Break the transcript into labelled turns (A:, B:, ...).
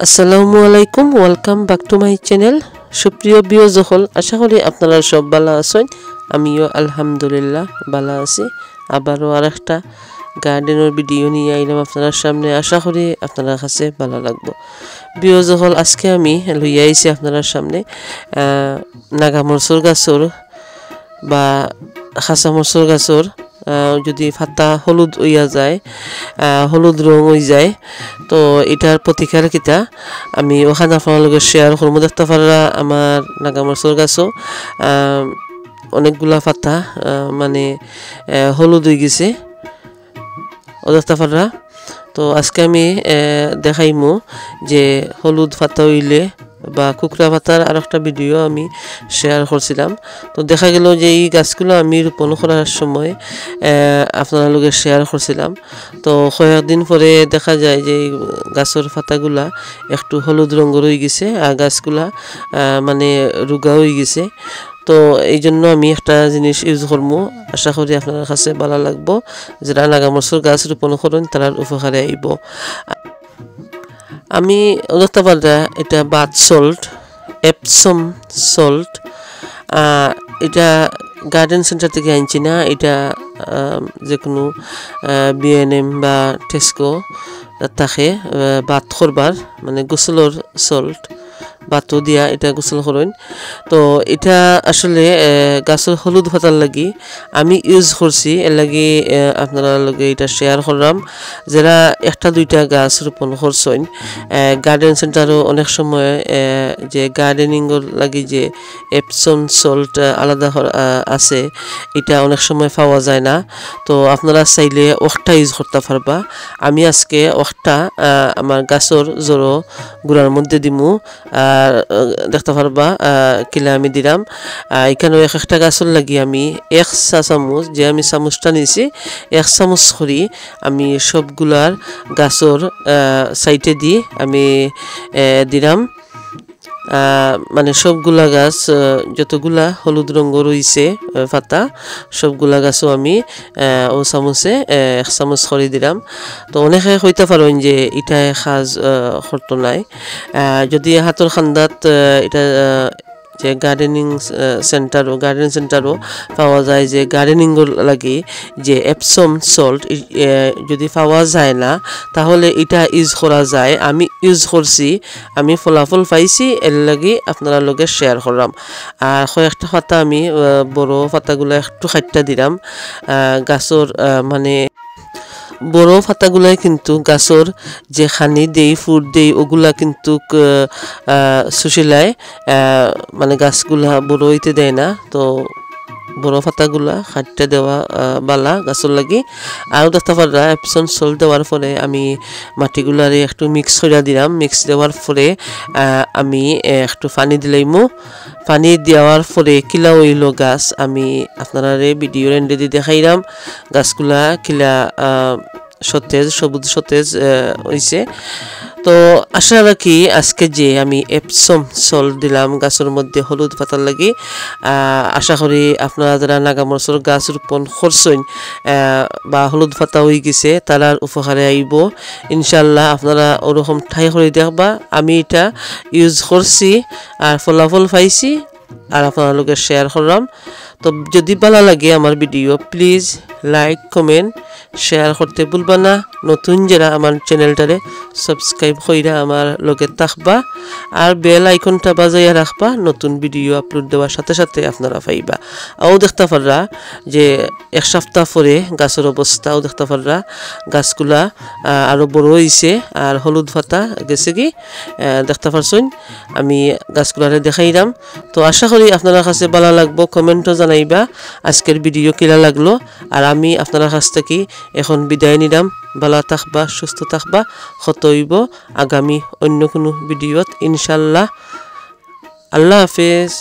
A: আসসালামু আলাইকুম welcome back to my channel সুপ্রিয় ভিউয়ার্স সকল আশা করি আপনারা সব ভালো আছেন আমিও আলহামদুলিল্লাহ ভালো আছি আবারো আরেকটা গার্ডেনের ভিডিও নিয়ে আইলাম আপনাদের সামনে আশা করি আপনাদের কাছে ভালো লাগবে ভিউয়ার্স সকল আজকে আমি লইয়া আইছি আপনাদের সামনে নাগামরসুর গাছর বা খাসামরসুর গাছর যদি পাতা হলুদ হইয়া যায় হলুদ রং হয়ে যায় তো এটার প্রতিকার কিটা আমি ওখানে আপনার লগে শেয়ার করব দেখতে পারা আমার নাগামরসুর গাছও অনেকগুলা পাতা মানে হলুদ হয়ে গেছে ও দেখতে পারা তো আজকে আমি দেখাইমু যে হলুদ পাতা হইলে বা কুকড়া পাতার আরেকটা ভিডিও আমি শেয়ার করছিলাম তো দেখা গেল যে এই গাছগুলো আমি রোপণ করার সময় আপনাদের লগে শেয়ার করছিলাম তো কয়েকদিন পরে দেখা যায় যে গাছের পাতাগুলা একটু হলুদ রঙের হয়ে গেছে আর গাছগুলা মানে রোগা হয়ে গেছে তো এই জন্য আমি একটা জিনিস ইউজ করবো আশা করি আপনার কাছে ভালো লাগবো যারা নাগামরসুর গাছ রোপণ করেন তার উপকারে আইব আমি দেখতে পারা এটা বাথ সল্ট এপসম সল্ট এটা গার্ডেন সেন্টার থেকে আনছি না এটা যে কোনো বিএনএম বা টেস্কো থাকে বাথ করবার মানে গোসলের সল্ট বাতো দিয়া এটা গোসল করেন তো এটা আসলে গাছের হলুদ পাতার লাগি আমি ইউজ করছি এর লাগি আপনারা লগে এটা শেয়ার করলাম যারা একটা দুইটা গাছ রোপণ করছেন গার্ডেন সেন্টারও অনেক সময় যে গার্ডেনিংয়ের লাগি যে এপসম সল্ট আলাদা আছে এটা অনেক সময় পাওয়া যায় না তো আপনারা চাইলে ওটা ইউজ করতে পারবা আমি আজকে ওটা আমার গাছের জড়ো গুড়ার মধ্যে দিমু আর দেখতে পারবা কিলা আমি দিলাম এখানে একটা গাছের লাগি আমি 1 চা চামচ যে আমি চামচটা নিয়েছি 1 চামচ করি আমি সবগুলার গাছের সাইডে দি আমি দিলাম মানে সবগুলা গাছ যতগুলা হলুদ রঙের রয়েছে পাতা সবগুলা গাছও আমি ও চামচে 1 চামচ করে দিলাম তো অনেকে হইতে পারেন যে এটা সাজ করতো নাই যদি হাতের খান্দাত এটা যে গার্ডেনিং গার্ডেন সেন্টারও পাওয়া যায় যে গার্ডেনিংয়ের লাগে যে এপসম সল্ট যদি পাওয়া যায় না তাহলে এটা ইউজ করা যায় আমি ইউজ করছি আমি ফলাফল পাইছি এর লাগে আপনারা লগে শেয়ার করলাম আর কয়েকটা পাতা আমি বড় পাতাগুলো একটু খাইটা দিলাম গাছের মানে বড় পাতাগুলাই কিন্তু গাছের যে খানি দেই ফুড দেই ওগুলা কিন্তু শুষিলায় মানে গাছগুলা বড় হইতে দেয় না তো বড় পাতাগুলা খাটতে দেওয়া বালা গাছের লাগি আর দেখতে পারা এপসম সল্ট দেওয়ার পরে আমি মাটিগুলারে একটু মিক্স করে দিলাম মিক্স দেওয়ার পরে আমি একটু পানি দিলাইমু পানি দেওয়ার পরে কিলা হইল গাছ আমি আপনারা ভিডিও এন্ডে দিয়ে দেখাইলাম গাছগুলা কিলা সতেজ সবুজ সতেজ হয়েছে তো আশা রাখি আজকে যে আমি এপসম সল্ট দিলাম গাছের মধ্যে হলুদ পাতার লাগি আশা করি আপনারা যারা নাগামরসুর গাছ রোপণ করছেন বা হলুদ পাতা হয়ে গেছে তারার উপকারে আইব ইনশাল্লাহ আপনারা ওরকম ঠাই করে দেখবা আমি এটা ইউজ করছি আর ফলাফল পাইছি আর আপনার লগে শেয়ার করলাম তো যদি ভালো লাগে আমার video please like comment share করতে ভুলবা না নতুন যারা আমার চ্যানেলটারে সাবস্ক্রাইব কইরা আমার লগে থাকবা আর বেল আইকনটা বাজাইয়া রাখবা নতুন ভিডিও আপলোড দেওয়ার সাথে সাথে আপনারা পাইবা আও দেখতে পাররা যে এক সপ্তাহ পরে গাছের অবস্থাও দেখতে পাররা গাছগুলা আরো বড় হইছে আর হলুদ পাতা গেছে কি দেখতে পারছেন আমি গাছগুলারে দেখাইলাম তো আশা করি আপনাদের কাছে ভালো লাগবো কমেন্টও জানাইবা আজকের ভিডিও কিলা লাগলো আর আমি আপনাদের কাছ থেকে এখন বিদায় নিলাম ভালো থাকবা সুস্থ থাকবা হত হইব আগামী অন্য কোনো ভিডিওত ইনশাল্লাহ আল্লাহ হাফেজ।